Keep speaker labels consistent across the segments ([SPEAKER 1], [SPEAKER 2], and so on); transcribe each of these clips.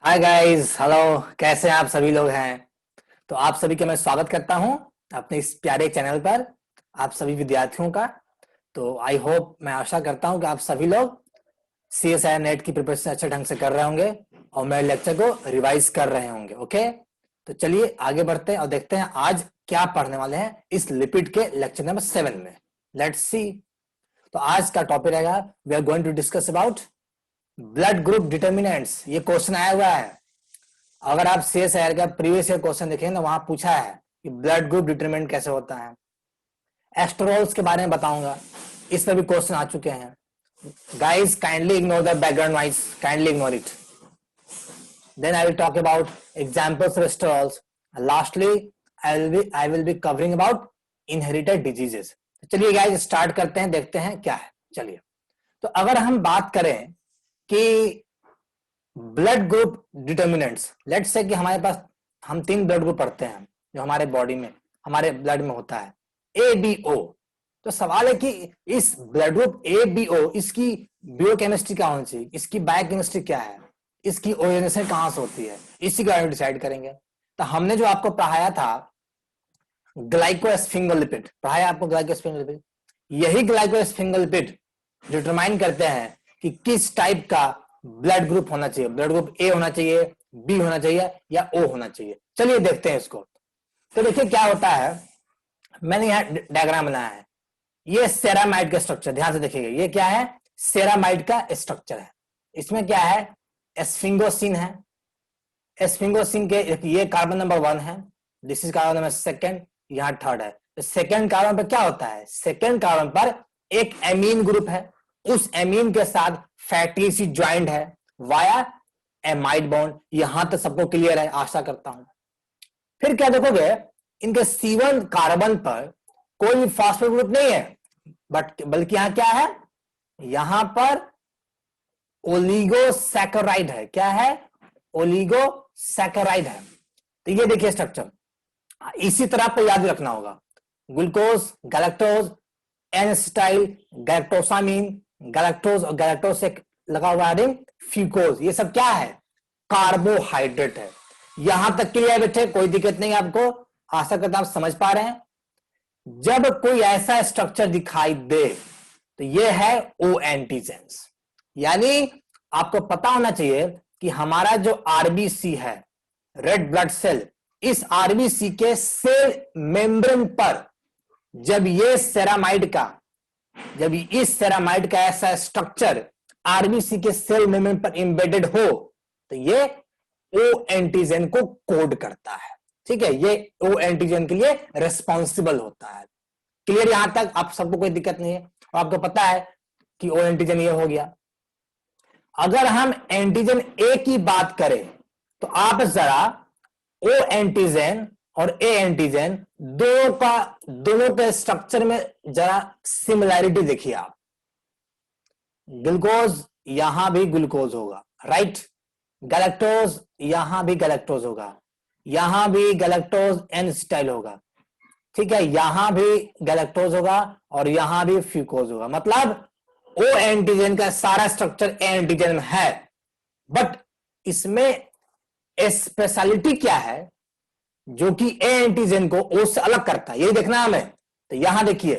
[SPEAKER 1] Hi guys, hello. कैसे हैं आप सभी लोग हैं? तो आप सभी का मैं स्वागत करता हूं अपने इस प्यारे चैनल पर, आप सभी विद्यार्थियों का। तो आई होप, मैं आशा करता हूं कि आप सभी लोग CSIR नेट की प्रिपरेशन अच्छे ढंग से कर रहे होंगे और मेरे लेक्चर को रिवाइज कर रहे होंगे। ओके, तो चलिए आगे बढ़ते हैं और देखते हैं आज क्या पढ़ने वाले हैं इस लिपिड के लेक्चर नंबर 7 में। Let's see. तो आज का टॉपिक रहेगा, we are going to discuss about blood group determinants. ये क्वेश्चन आया हुआ है। अगर आप CSIR का प्रीवियस ईयर क्वेश्चन देखें तो वहां पूछा है कि ब्लड ग्रुप डिटरमिनेंट कैसे होता है। एस्ट्रोल्स के बारे में बताऊंगा, इस पर भी क्वेश्चन आ चुके हैं। Guys, kindly ignore the background noise, kindly ignore it. Then I will talk about examples of sterols. Lastly I will be covering about inherited diseases. चलिए गाइस, स्टार्ट करते हैं, देखते हैं क्या है। चलिए, तो अगर हम बात करें कि blood group determinants, let's say कि हमारे पास हम 3 ब्लड ग्रुप पढ़ते हैं जो हमारे बॉडी में, हमारे ब्लड में होता है, ABO। तो सवाल है कि इस ब्लड ग्रुप ABO, इसकी बायोकेमिस्ट्री क्या होनी चाहिए, इसकी बायोकेमिस्ट्री क्या है, इसकी ओरिजिनेशन कहां से होती है, इसी के बारे में डिसाइड करेंगे। तो हमने जो आपको पढ़ाया था ग्लाइकोस्फिंगोलिपिड, पढ़ाया आपको ग्लाइकोस्फिंगोलिपिड। यही ग्लाइकोस्फिंगोलिपिड डिटरमाइन करते हैं कि किस टाइप का ब्लड ग्रुप होना चाहिए। ब्लड ग्रुप A होना चाहिए, B होना चाहिए या O होना चाहिए। चलिए देखते हैं इसको। तो देखिए क्या होता है, मैंने यहां डायग्राम बनाया है। ये सेरामाइड का स्ट्रक्चर, ध्यान से देखिएगा। ये क्या है? सेरामाइड का स्ट्रक्चर है। इसमें क्या है? एस्फिंगोसिन है। एस्फिंगोसिन के ये कार्बन नंबर 1 है, दिस इज कार्बन नंबर 2, यहां 3rd है। तो सेकेंड कार्बन पर क्या होता है? सेकेंड कार्बन पर एक एमीन ग्रुप है, उस एमीन के साथ फैटी एसिड ज्वाइंट है वाया एमाइड बॉन्ड। यहां तक सबको क्लियर है, आशा करता हूं। फिर क्या देखोगे, इनके C1 कार्बन पर कोई भी फॉस्फेट ग्रुप नहीं है, बल्कि यहां क्या है? यहां पर ओलिगोसैकेराइड है। क्या है? ओलिगोसैकेराइड है। तो ये देखिए स्ट्रक्चर, इसी तरह आपको याद रखना होगा। ग्लूकोज, गैलेक्टोज, एन-एसिटाइल, गैलेक्टोसामीन, गैलेक्टोज और गैलेक्टोज से लगा हुआ है फ्यूकोज। ये सब क्या है? कार्बोहाइड्रेट है। यहां तक क्लियर है बेटे? कोई दिक्कत नहीं आपको? आशा करता आप समझ पा रहे हैं। जब कोई ऐसा स्ट्रक्चर दिखाई दे तो ये है ओ एंटीजेंस। यानी आपको पता होना चाहिए कि हमारा जो आरबीसी है, रेड ब्लड सेल, इस आरबीसी के सेल मेम्ब्रेन पर जब ये सेरामाइड का, जब इस सेरामाइड का ऐसा स्ट्रक्चर आरबीसी के सेल मेम्ब्रेन पर इंबेडेड हो तो ये ओ एंटीजन को कोड करता है। ठीक है, ये ओ एंटीजन के लिए रिस्पॉन्सिबल होता है। क्लियर? यहां तक आप सबको कोई दिक्कत नहीं है और आपको पता है कि ओ एंटीजन ये हो गया। अगर हम एंटीजन ए की बात करें तो आप जरा ओ एंटीजन और ए एंटीजन दोनों के स्ट्रक्चर में जरा सिमिलैरिटी देखिए आप। ग्लूकोज यहां भी ग्लूकोज होगा, राइट। गैलेक्टोज यहां भी गैलेक्टोज होगा, यहां भी गैलेक्टोज एन स्टाइल होगा। ठीक है, यहां भी गैलेक्टोज होगा और यहां भी फ्यूकोज होगा। मतलब ओ एंटीजन का सारा स्ट्रक्चर ए एंटीजन में है, बट इसमें स्पेशलिटी क्या है जो कि ए एंटीजन को ओ से अलग करता है, यही देखना है हमें। तो यहां देखिए,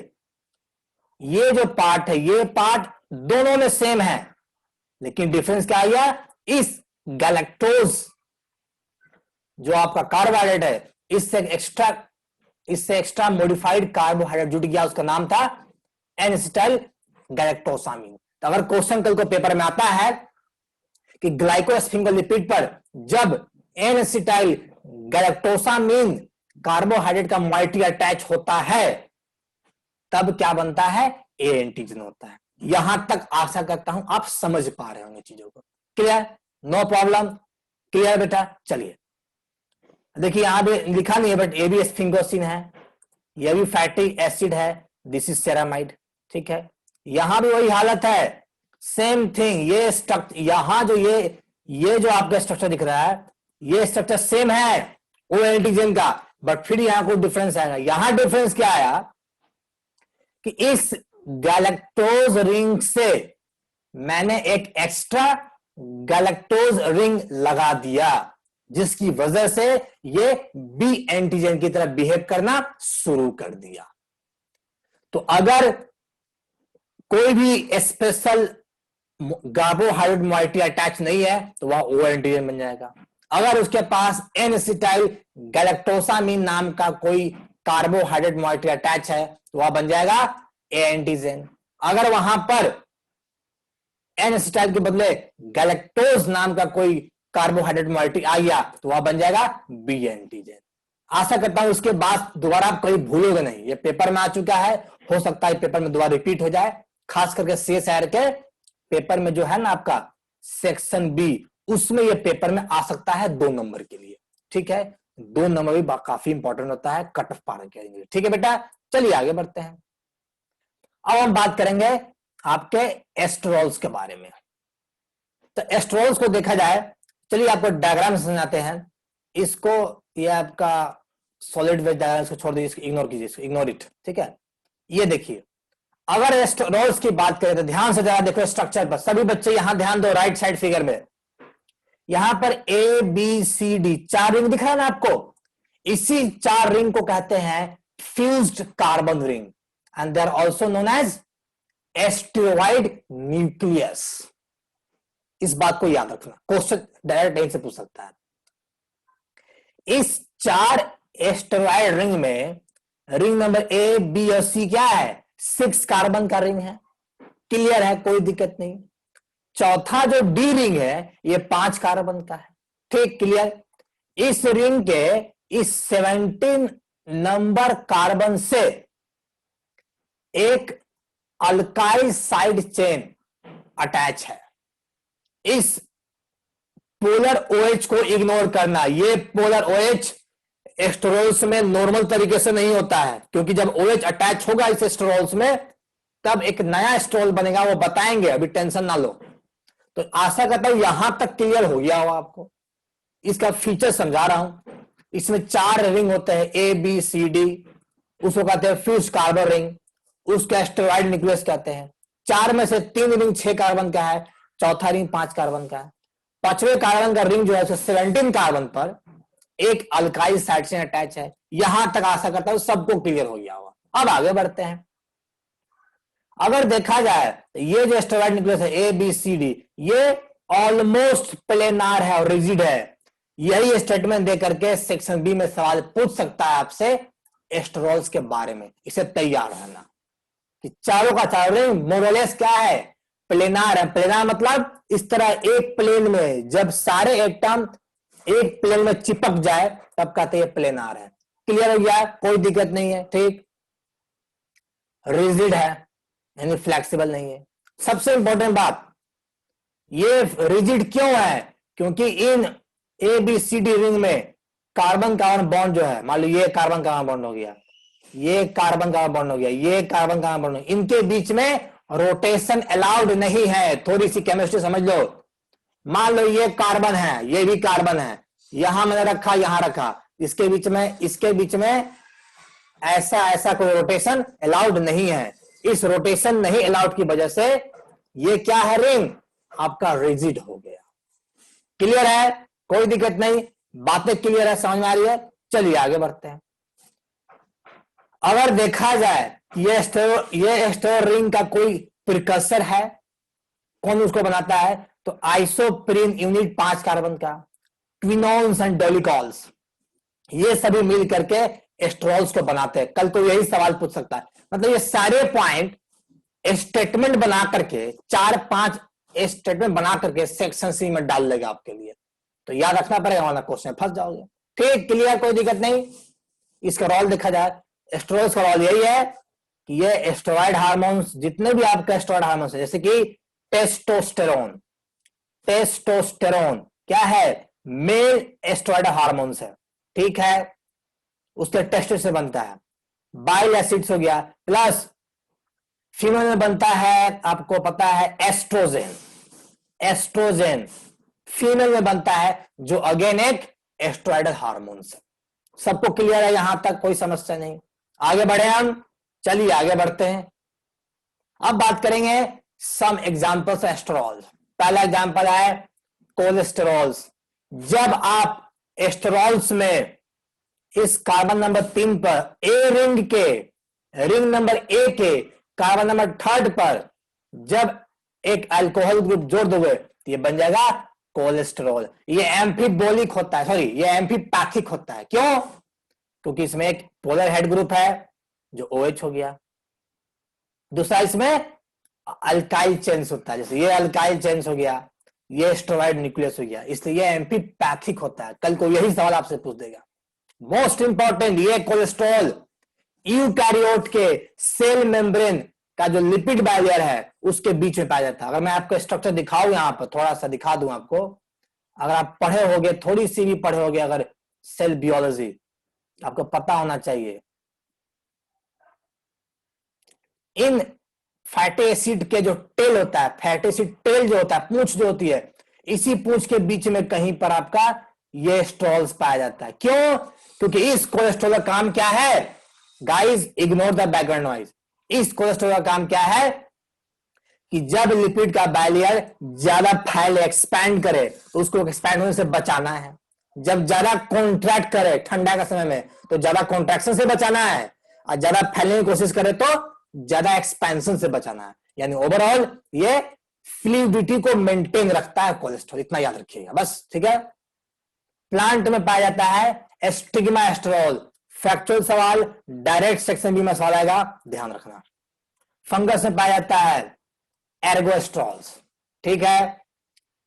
[SPEAKER 1] ये जो पार्ट है, ये पार्ट दोनों में सेम है, लेकिन डिफरेंस क्या आ गया? इस गैलेक्टोज जो आपका कार्बोहाइड्रेट है, इससे एक्स्ट्रा मॉडिफाइड कार्बोहाइड्रेट जुट गया, उसका नाम था एन-एसिटाइल गैलेक्टोसामीन। तो अगर क्वेश्चन कल को पेपर में आता है कि ग्लाइकोस्फिंगोलिपिड पर जब एन-एसिटाइल गैलेक्टोसामीन कार्बोहाइड्रेट का मॉइटी अटैच होता है तब क्या बनता है? ए एंटीजन होता है। यहां तक आशा करता हूं आप समझ पा रहे होंगे चीजों को। क्लियर? No problem? क्लियर बेटा? चलिए देखिए, यहां भी लिखा नहीं है बट ये भी स्फिंगोसिन है, यह भी फैटी एसिड है, दिस इज सेरामाइड। ठीक है, यहां भी वही हालत है, सेम थिंग। ये स्ट्रक्चर यहां जो ये जो आपका स्ट्रक्चर दिख रहा है, ये स्ट्रक्चर सेम है ओ एंटीजन का, बट फिर यहां कोई डिफरेंस आएगा। यहां डिफरेंस क्या आया कि इस गैलेक्टोज रिंग से मैंने एक एक्स्ट्रा गैलेक्टोज रिंग लगा दिया, जिसकी वजह से ये बी एंटीजन की तरह बिहेव करना शुरू कर दिया। तो अगर कोई भी स्पेशल कार्बोहाइड्रेट मॉइटी अटैच नहीं है तो वह ओ एंटीजन बन जाएगा। अगर उसके पास एन एसिटाइल गैलेक्टोसामिन नाम का कोई कार्बोहाइड्रेट मॉइटी अटैच है तो वह बन जाएगा ए एंटीजन। अगर वहां पर एन एसिटाइल के बदले गैलेक्टोज नाम का कोई कार्बोहाइड्रेट मॉइटी आ गया तो वह बन जाएगा बी एंटीजन। आशा करता हूं इसके बाद दोबारा आप कहीं भूलोगे नहीं। ये पेपर में आ चुका है, हो सकता है पेपर में दोबारा रिपीट हो जाए, खास करके CSIR के पेपर में जो है ना आपका सेक्शन बी, उसमें ये पेपर में आ सकता है 2 नंबर के लिए। ठीक है, 2 नंबर भी काफी इंपॉर्टेंट होता है कट ऑफ पार के लिए। ठीक है बेटा, चलिए आगे बढ़ते हैं। अब हम बात करेंगे आपके एस्ट्रोल्स के बारे में। तो एस्ट्रोल्स को देखा जाए, चलिए आपको डायग्राम समझाते हैं इसको। ये आपका सॉलिड वेज डायग्राम, इसको छोड़ दीजिए, इसको इग्नोर कीजिए, इसको इग्नोर इट। ठीक है, ये देखिए, अगर एस्ट्रोल्स की बात करें तो ध्यान से जरा देखो स्ट्रक्चर पर। सभी बच्चे यहां ध्यान दो, राइट साइड फिगर में यहां पर ABCD 4 रिंग दिख रहा है ना आपको। इसी 4 रिंग को कहते हैं fused carbon ring and they are also known as steroid nucleus. इस बात को याद रखना, क्वेश्चन डायरेक्ट यहीं से पूछ सकता है। इस 4 एस्टेरॉइड रिंग में रिंग नंबर A, B और C क्या है? 6 कार्बन का रिंग है। क्लियर है, कोई दिक्कत नहीं। चौथा जो डी रिंग है ये 5 कार्बन का है। ठीक, क्लियर। इस रिंग के इस 17 नंबर कार्बन से एक अल्काइल साइड चेन अटैच है। इस पोलर OH को इग्नोर करना। ये पोलर OH एस्टेरोल्स में नॉर्मल तरीके से नहीं होता है, क्योंकि जब OH अटैच होगा इस एस्टेरोल्स में तब एक नया एस्टेरोल बनेगा, वो बताएंगे, अभी टेंशन ना लो। तो आशा करता हूं यहां तक क्लियर हो गया होगा आपको। इसका फीचर समझा रहा हूं। इसमें 4 रिंग होते हैं ABCD, उसको कहते हैं फ्यूज कार्बन रिंग, उसका एस्टेरॉइड न्यूक्लियस कहते हैं। 4 में से 3 रिंग 6 कार्बन का है, चौथा रिंग 5 कार्बन का है। 5वें कार्बन का रिंग जो है 17 कार्बन पर एक अल्काइल साइड चेन अटैच है। यहां तक आशा करता हूं सबको क्लियर हो गया होगा। अब आगे बढ़ते हैं। अगर देखा जाए तो ये जो एस्टेरॉइड न्यूक्लियस है ABCD, ये ऑलमोस्ट प्लेनार है और रिजिड है। यही स्टेटमेंट देकर के सेक्शन B में सवाल पूछ सकता है आपसे एस्टेरोल्स के बारे में। इसे तैयार रहना कि चारों का चारों रिंग मोरलेस क्या है? प्लेनार है। प्लेनार मतलब इस तरह एक प्लेन में जब सारे एटम एक प्लेन में चिपक जाए तब कहते हैं प्लेनार है। क्लियर हो गया, कोई दिक्कत नहीं है। ठीक, रिजिड है यानी फ्लेक्सिबल नहीं है। सबसे इंपॉर्टेंट बात, ये रिजिड क्यों है? क्योंकि इन ABCD रिंग में कार्बन कार्बन बॉन्ड जो है, मान लो ये कार्बन कार्बन बॉन्ड हो गया, ये कार्बन कार्बन बॉन्ड हो गया, ये कार्बन कार्बन बॉन्ड, इनके बीच में रोटेशन अलाउड नहीं है। थोड़ी सी केमिस्ट्री समझ लो। मान लो ये कार्बन है, ये भी कार्बन है, यहां मैंने रखा, यहां रखा, इसके बीच में ऐसा ऐसा कोई रोटेशन अलाउड नहीं है। इस रोटेशन नहीं अलाउड की वजह से ये क्या है? रिंग आपका रिजिड हो गया। क्लियर है, कोई दिक्कत नहीं, बातें क्लियर है, समझ में आ रही है। चलिए आगे बढ़ते हैं। अगर देखा जाए ये एस्टेरो रिंग का कोई प्रिकर्सर है, कौन उसको बनाता है? तो आइसोप्रीन यूनिट 5 कार्बन का, क्विनोन्स एंड डोलिकॉल्स, ये सभी मिल करके एस्टेरोल्स को बनाते हैं। कल तो यही सवाल पूछ सकता है। मतलब ये सारे पॉइंट स्टेटमेंट बना करके 4-5 स्टेटमेंट बना करके सेक्शन C में डाल लेगा आपके लिए। तो याद रखना पड़ेगा, वरना क्वेश्चन फंस जाओगे। ठीक, क्लियर, कोई दिक्कत नहीं। इसका रोल देखा जाए, एस्टेरोल्स का रोल यही है कि ये एस्टेरॉइड हार्मोन्स, जितने भी आपके एस्टेरॉइड हार्मोन्स है, जैसे कि टेस्टोस्टेरोन, टेस्टोस्टेरोन क्या है? मेल एस्टेरॉइड हार्मोन्स है। ठीक है, उसके टेस्ट से बनता है। बाइल एसिड्स हो गया, प्लस फीमेल में बनता है, आपको पता है, एस्ट्रोजेन। एस्ट्रोजेन फीमेल में बनता है, जो अगेन एक एस्टेरॉइड हार्मोन्स है। सबको क्लियर है? यहां तक कोई समस्या नहीं। आगे बढ़े हम, चलिए आगे बढ़ते हैं। अब बात करेंगे सम एग्जांपल्स ऑफ एस्टेरोल। पहला एग्जांपल है कोलेस्टेरॉल्स। जब आप एस्टेरॉल्स में इस कार्बन नंबर 3 पर ए रिंग नंबर ए के कार्बन नंबर 3 पर जब एक अल्कोहल ग्रुप जोड़ दोगे तो ये बन जाएगा कोलेस्टेरॉल। ये एम्फीबोलिक होता है, सॉरी ये एम्फीपैथिक होता है। क्यों? क्योंकि इसमें एक पोलर हेड ग्रुप है जो OH हो गया, दूसरा इसमें अल्काइल चेन्स होता है, जैसे ये अल्काइल चेन्स हो गया, ये स्टेरॉइड न्यूक्लियस हो गया, इसलिए ये एम्फीपैथिक होता है। कल को यही सवाल आपसे पूछ देगा। मोस्ट इंपॉर्टेंट, ये कोलेस्ट्रॉल यूकैरियोट के सेल मेम्ब्रेन का जो लिपिड बैरियर है उसके बीच में पाया जाता है। अगर मैं आपको स्ट्रक्चर दिखाऊं, यहां पर थोड़ा सा दिखा दूं आपको, अगर आप पढ़े होगे, थोड़ी सी भी पढ़े होगे अगर सेल बियोलॉजी, आपको पता होना चाहिए इन फैटी एसिड के जो टेल होता है, फैटी एसिड टेल जो होता है, पूंछ जो होती है, इसी पूंछ के बीच में कहीं पर आपका ये स्ट्रॉल्स पाया जाता है। क्यों? क्योंकि इस कोलेस्ट्रॉल का काम क्या है guys, ignore the background noise. इस कोलेस्ट्रॉल का काम क्या है कि जब लिपिड का बैरियर ज्यादा फैले, एक्सपैंड करे, तो उसको एक्सपैंड होने से बचाना है। जब ज्यादा कॉन्ट्रैक्ट करे ठंडा का समय में तो ज्यादा कॉन्ट्रैक्शन से बचाना है, और ज्यादा फैलने की कोशिश करे तो ज्यादा एक्सपेंशन से बचाना है। यानी ओवरऑल ये फ्लूइडिटी को मेंटेन रखता है कोलेस्ट्रॉल, इतना याद रखिएगा बस, ठीक है। प्लांट में पाया जाता है स्टिग्मा एस्टेरॉल। फैक्चुअल सवाल, डायरेक्ट सेक्शन बी में सवाल आएगा, ध्यान रखना। फंगस में पाया जाता है एर्गोस्ट्रॉल्स, ठीक है।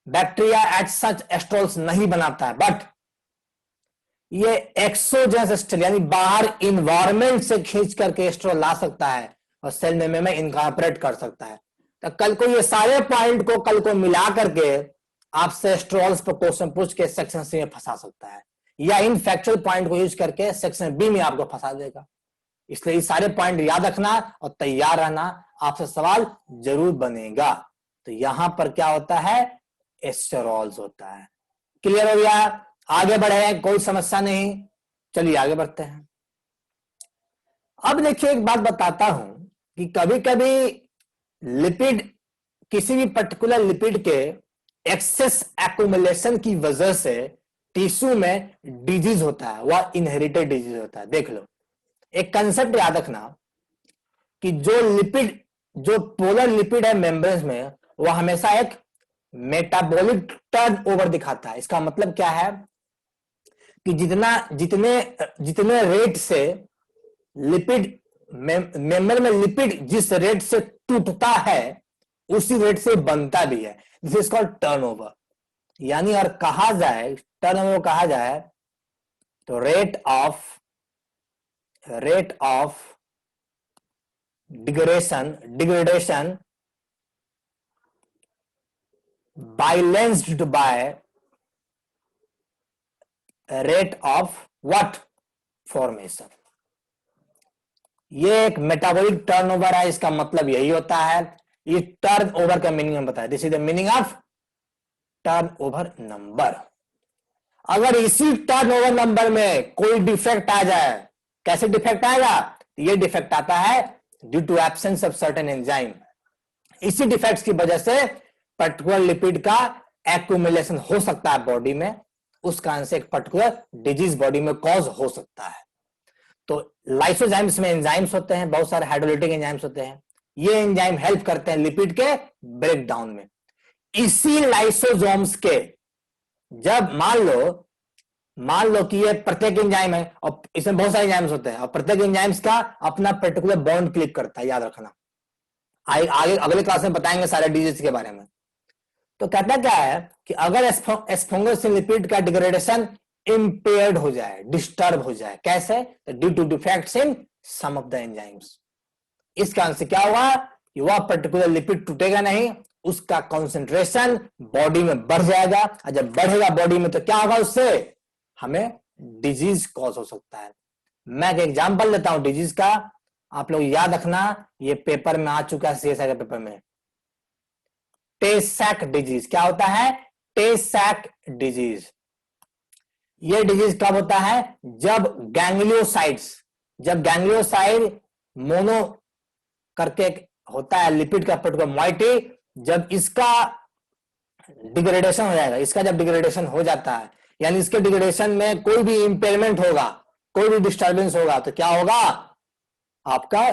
[SPEAKER 1] बैक्टीरिया एट सच एस्ट्रॉल्स नहीं बनाता है, बट ये एक्सोजेनस एस्ट्रॉल यानी बाहर इन्वायरमेंट से खींच करके एस्ट्रॉल ला सकता है और सेल मेम्ब्रेन में इनकॉर्पोरेट कर सकता है। तो कल को ये सारे पॉइंट को कल को मिला करके आपसे एस्ट्रॉल्स पर क्वेश्चन पूछ के सेक्शन सी में फंसा सकता है, या इन फैक्चुअल पॉइंट को यूज करके सेक्शन बी में आपको फंसा देगा। इसलिए ये सारे पॉइंट याद रखना और तैयार रहना, आपसे सवाल जरूर बनेगा। तो यहां पर क्या होता है, एस्टेरॉल्स होता है। क्लियर हो गया? आगे बढ़े, कोई समस्या नहीं, चलिए आगे बढ़ते हैं। अब देखिए एक बात बताता हूं कि कभी कभी लिपिड, किसी भी पर्टिकुलर लिपिड के एक्सेस एक्यूमुलेशन की वजह से टिश्यू में डिजीज होता है, वह इनहेरिटेड डिजीज होता है। देख लो, एक कंसेप्ट याद रखना कि जो लिपिड, जो पोलर लिपिड है मेम्ब्रेन में, वह हमेशा एक मेटाबॉलिक टर्नओवर दिखाता है। इसका मतलब क्या है कि जितने रेट से लिपिड मेम्ब्रेन में लिपिड जिस रेट से टूटता है उसी रेट से बनता भी है। This is called turnover. यानी अगर कहा जाए, टर्नओवर कहा जाए तो rate of degradation balanced by rate of what formation. ये एक मेटाबॉलिक टर्नओवर है, इसका मतलब यही होता है। ये टर्नओवर का मीनिंग हम बताएं, this is the meaning of turnover number. अगर इसी टर्नओवर नंबर में कोई डिफेक्ट आ जाए, कैसे डिफेक्ट आएगा? ये डिफेक्ट आता है due to absence of certain enzyme. इसी डिफेक्ट्स की वजह से पर्टिकुलर लिपिड का एक्यूमुलेशन हो सकता है बॉडी में, उस कारण से एक पर्टिकुलर डिजीज बॉडी में कॉज हो सकता है। तो लाइसोजाइम्स में एंजाइम्स होते हैं, बहुत सारे हाइड्रोलिटिक एंजाइम्स होते हैं। ये एंजाइम हेल्प करते हैं लिपिड के ब्रेक डाउन में। इसी लाइसोसोम्स के, जब मान लो कि ये प्रत्येक एंजाइम है और इसमें बहुत सारे एंजाइम्स होते हैं और प्रत्येक एंजाइम्स का अपना पर्टिकुलर बॉन्ड क्लिक करता है, याद रखना। आगे अगले क्लास में बताएंगे सारे डिजीज के बारे में। तो कहता क्या है कि अगर एस्फोंगस लिपिड का डिग्रेडेशन इंपेयर्ड हो जाए, डिस्टर्ब हो जाए, कैसे? Due to defects in some of the enzymes. इस कारण से क्या होगा कि वह पर्टिकुलर लिपिड टूटेगा नहीं, उसका कंसंट्रेशन बॉडी में बढ़ जाएगा, और जब बढ़ेगा बॉडी में तो क्या होगा, उससे हमें डिजीज कॉज हो सकता है। मैं एक एग्जांपल लेता हूं डिजीज का, आप लोग याद रखना, ये पेपर में आ चुका है, सीएसआई के पेपर में। टे-सैक डिजीज क्या होता है? टे-सैक डिजीज। ये डिजीज कब होता है? जब गैंग्लियोसाइड मोनो करके होता है लिपिड का पर्टिकुलर मॉइटी, जब इसका डिग्रेडेशन हो जाएगा। इसका जब डिग्रेडेशन हो जाता है, यानी इसके डिग्रेडेशन में कोई भी इंपेयरमेंट होगा, कोई भी डिस्टर्बेंस होगा, तो क्या होगा, आपका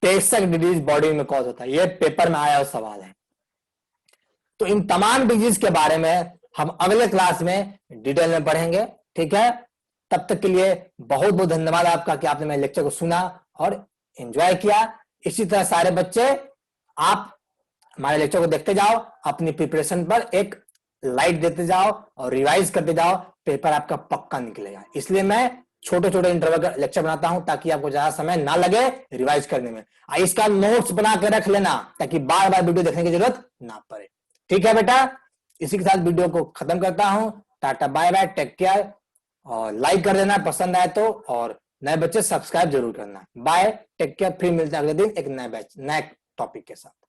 [SPEAKER 1] टेस्टक डिजीज बॉडी में कॉज होता है। ये पेपर में आया हुआ सवाल है। तो इन तमाम डिजीज के बारे में हम अगले क्लास में डिटेल में पढ़ेंगे, ठीक है। तब तक के लिए बहुत बहुत धन्यवाद आपका कि आपने मेरे लेक्चर को सुना और एंजॉय किया। इसी तरह सारे बच्चे आप हमारे लेक्चर को देखते जाओ, अपनी प्रिपरेशन पर एक लाइट देते जाओ और रिवाइज करते जाओ, पेपर आपका पक्का निकलेगा। इसलिए मैं छोटे छोटे इंटरवल का लेक्चर बनाता हूं ताकि आपको ज्यादा समय ना लगे रिवाइज करने में। इसका नोट्स बना के रख लेना ताकि बार बार वीडियो देखने की जरूरत ना पड़े, ठीक है बेटा। इसी के साथ वीडियो को खत्म करता हूं। Tata bye bye, take care, और लाइक कर देना पसंद आए तो, और नए बच्चे सब्सक्राइब जरूर करना। Bye, take care. फिर मिलते हैं अगले दिन एक नए बैच नए टॉपिक के साथ।